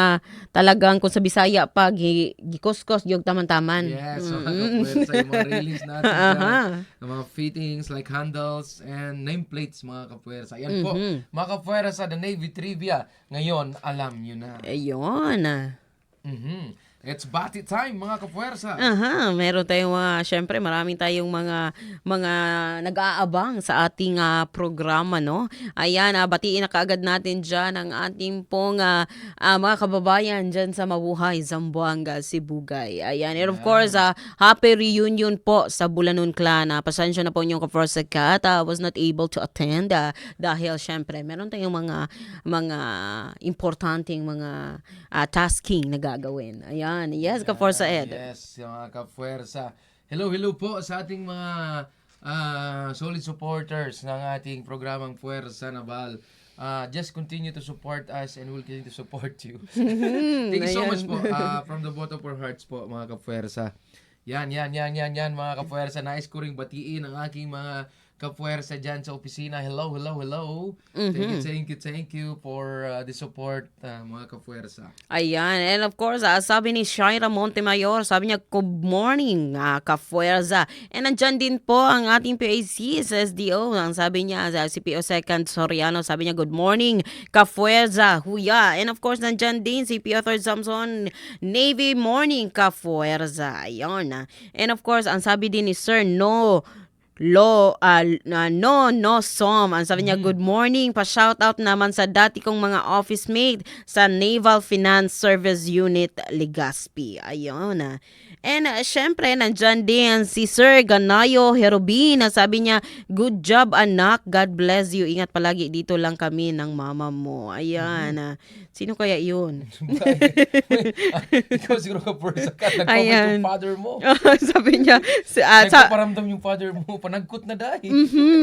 talagang kung sa Bisaya pag gikuskos yung taman-taman. Yes, mga kapuwersa, yung mga railings natin dyan, yung mga fittings like handles and nameplates, mga kapuwersa. Yan po, mga kapuwersa, the Navy Trivia. Ngayon, alam nyo na. Ayun. It's bati time, mga kapuwersa. Meron tayong syempre maraming tayong mga nag-aabang sa ating programa, no? Ayan, batiin na kaagad natin dyan ang ating pong mga kababayan dyan sa Mabuhay, Zamboanga, Sibugay. Ayan, and of course, happy reunion po sa Bulanon Clan. Pasensya na po yung kapuwersa Kat, was not able to attend dahil syempre meron tayong mga importanteng mga tasking na gagawin. Ayan. Yes, Kaforza Ed. Yes, mga kapuwersa. Hello po sa ating mga solid supporters ng ating programang Puwersa Naval. Just continue to support us and we'll continue to support you. Thank you so much po from the bottom of our hearts po, mga kapuwersa. Yan, mga kapuwersa. Nais ko ring batiin ang aking mga kapuwersa dyan sa opisina. Hello. Thank you for the support, mga kapuwersa. Ayan. And of course, sabi ni Shaira Montemayor, sabi niya, good morning, Kafuerza. And nandyan din po ang ating PAC sa SDO. Ang sabi niya, si PO Second Soriano, sabi niya, good morning, Kafuerza. Huya. And of course, nandyan din si PO Third Samson, Navy morning, Kafuerza. Ayan. And of course, ang sabi din ni Sir No Som. Ang sabi niya, good morning. Pa-shoutout naman sa dati kong mga office mate sa Naval Finance Service Unit Legazpi. Ayun. And syempre, nandyan din si Sir Ganayo Herobin. Sabi niya, good job anak. God bless you. Ingat palagi. Dito lang kami ng mama mo. Ayan. Sino kaya yun? Ikaw siguro ka first ka. Nag-comment Ayan. yung father mo. Sabi niya, Nagpaparamdam yung father mo. Panagkot na dahil.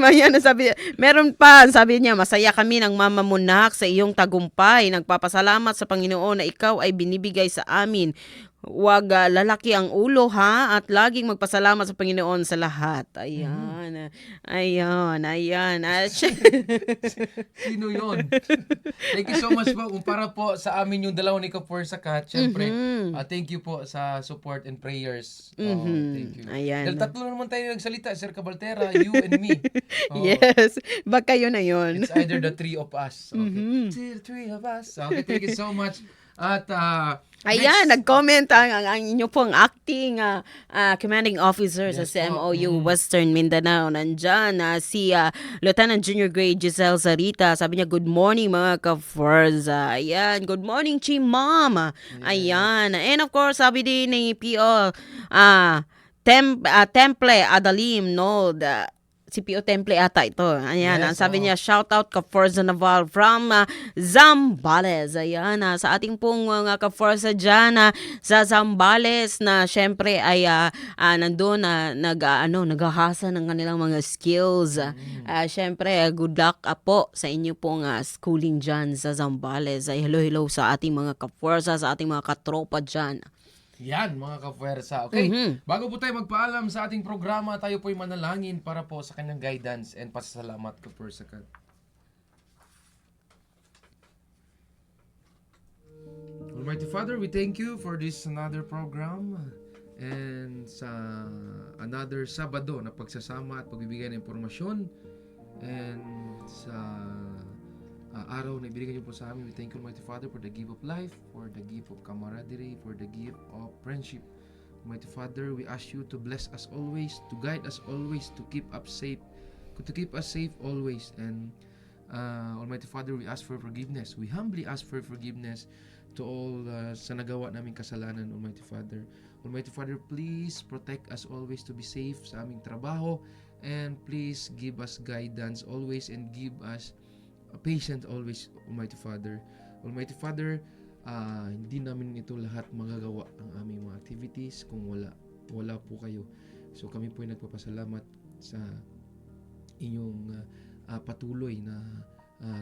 Ayan, sabi, meron pa, sabi niya, masaya kami ng mama mo nak sa iyong tagumpay. Nagpapasalamat sa Panginoon na ikaw ay binibigay sa amin. Huwag lalaki ang ulo ha at laging magpasalamat sa Panginoon sa lahat. Ayan. Ayan. Sino yun? Thank you so much po. Kumpara po sa amin yung dalawa ni Kapur Sakat. Siyempre, thank you po sa support and prayers. Thank you. Ayan. Dahil tatlo naman tayo nagsalita. Sir Cabaltera, you and me. Yes. Baka yun na yun. It's either the three of us. Okay. The three of us. Okay, thank you so much. At Ayan, next, nag-comment ang inyo pong acting commanding officer sa Yes po. CMOU Western Mindanao. Nandyan si Lieutenant Junior Grade Giselle Sarita. Sabi niya, good morning mga ka-Forza. Ayan, good morning, Chi Mom. Ayan. And of course, sabi din ni PO Temple Adalim, no? Si P.O. Temple ata ito. Ayan, Yes, ang sabi oo. niya, shout out ka Forza Naval from Zambales. Ayan, sa ating pong mga ka-Forza dyan sa Zambales na syempre ay nandun na naghahasa ng kanilang mga skills. Syempre, good luck po sa inyo pong schooling dyan sa Zambales. Ay hello sa ating mga ka-Forza, sa ating mga katropa dyan. yan mga kapuwersa. Okay, Mhm. bago po tayo magpaalam sa ating programa, tayo po'y manalangin para po sa kanyang guidance and pasasalamat kapuwersa ka. Almighty Father, we thank you for this another program and sa another Sabado na pagsasama at pagbibigay ng impormasyon and sa araw na ibigay niyo po sa amin. We thank you, Almighty Father, for the gift of life, for the gift of camaraderie, for the gift of friendship. Almighty Father, we ask you to bless us always, to guide us always, to keep us safe always. And Almighty Father, we ask for forgiveness. We humbly ask for forgiveness to all sa nagawa naming kasalanan, Almighty Father. Almighty Father, please protect us always to be safe sa aming trabaho, and please give us guidance always and give us patient always, Almighty Father. Almighty Father, hindi namin ito lahat magagawa ang aming mga activities kung wala po kayo. So kami po ay nagpapasalamat sa inyong patuloy na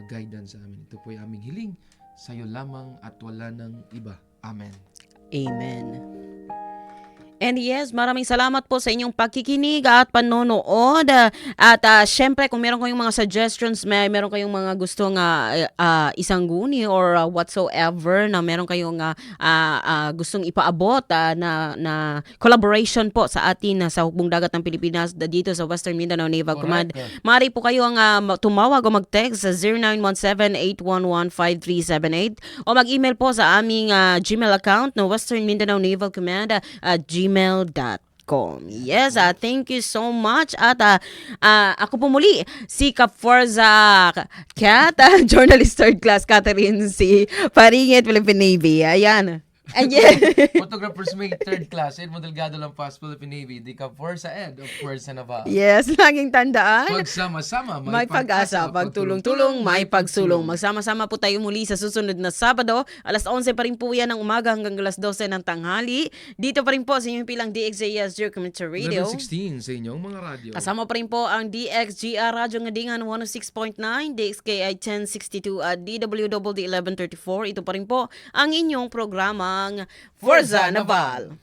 guidance sa amin. Ito po ay aming hiling sa iyo lamang at wala nang iba. Amen. Amen. And yes, maraming salamat po sa inyong pagkikinig at panonood. At syempre, kung meron kayong mga suggestions, meron kayong mga gustong isangguni or whatsoever na meron kayong gustong ipaabot na collaboration po sa atin sa hukbong dagat ng Pilipinas dito sa Western Mindanao Naval Command. Correct. Maaari po kayo ang tumawag o mag-text sa 0917-811-5378 o mag-email po sa aming Gmail account na Western Mindanao Naval Command gmail.com. Yes, thank you so much. At ako po muli, si Forza Cat, journalist third class, Catherine C. Paringit, Philippine Navy. Ayan. Ayan. Photographers may third class, Ed Delgado Lampas, Philippine Navy, di ka Forza Ed of Forza Naval. Yes, laging tandaan. Pagsama-sama, May pag-asa, pagtulong-tulong, may pagsulong. Magsama-sama po tayo muli sa susunod na Sabado. Alas 11 pa rin po yan ng umaga hanggang alas 12 ng tanghali. Dito pa rin po sa inyong pilang DXJS Community Radio. Level 16 sa inyong mga radyo. Kasama pa rin po ang DXGR Radyo Ngadingan 106.9, DXKI 1062 at DWWD 1134. Ito pa rin po ang inyong programang Forza Naval.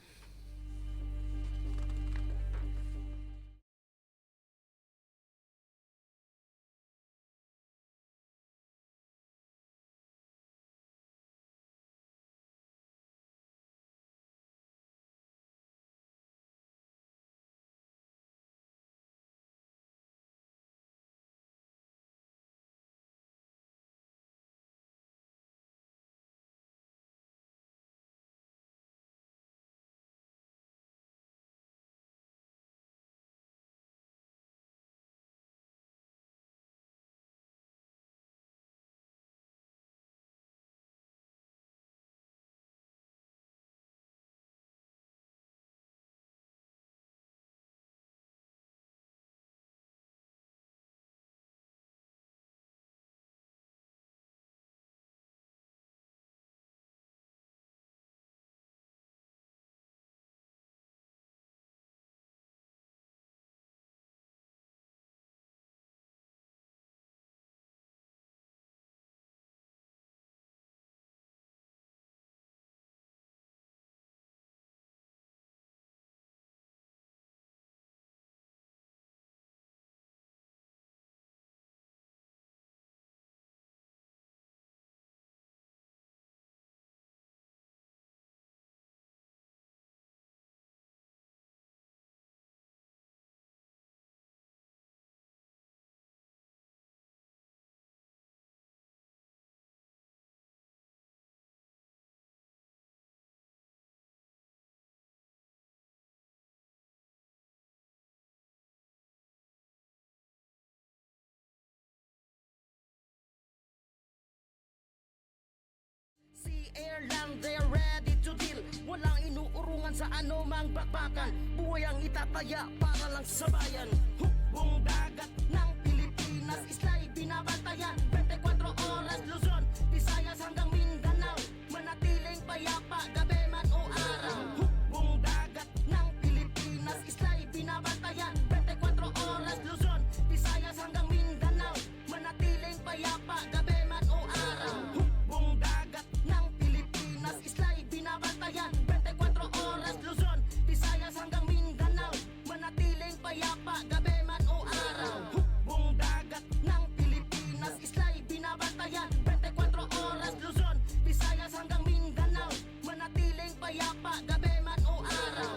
air lang, they're ready to deal. Walang inuurungan sa anumang bakbakan. Buhay ang itataya para lang sa bayan. Hukbong dagat ng Pilipinas, isla'y binabantayan. 24 oras, Luzon, Visayas hanggang Mindanao. Manatiling payapa, gabi man o araw. Hukbong dagat ng Pilipinas, isla'y binabantayan. 24 oras, Luzon, Visayas hanggang Mindanao. Manatiling payapa, gabi man o araw. Hukbong dagat ng Pilipinas, isla'y binabantayan. 24 oras, Luzon, Visayas hanggang Mindanao. Manatiling payapa, gabi man o araw. Hukbong dagat ng Pilipinas, isla'y binabantayan. 24 oras, Luzon, Visayas hanggang Mindanao. Manatiling payapa, gabi man o araw.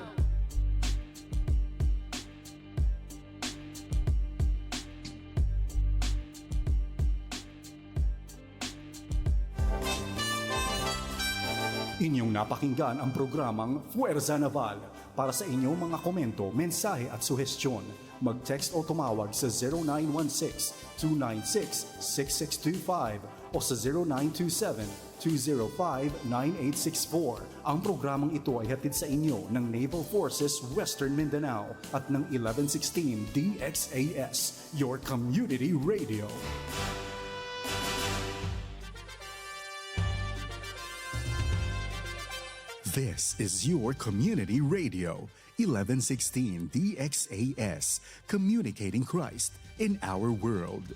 Inyong napakinggan ang programang Fuerza Naval. Para sa inyong mga komento, mensahe at suhestyon, mag-text o tumawag sa 0916-296-6625 o sa 0927-205-9864. Ang programang ito ay hatid sa inyo ng Naval Forces Western Mindanao at ng 1116 DXAS, your community radio. This is your community radio, 1116 DXAS, communicating Christ in our world.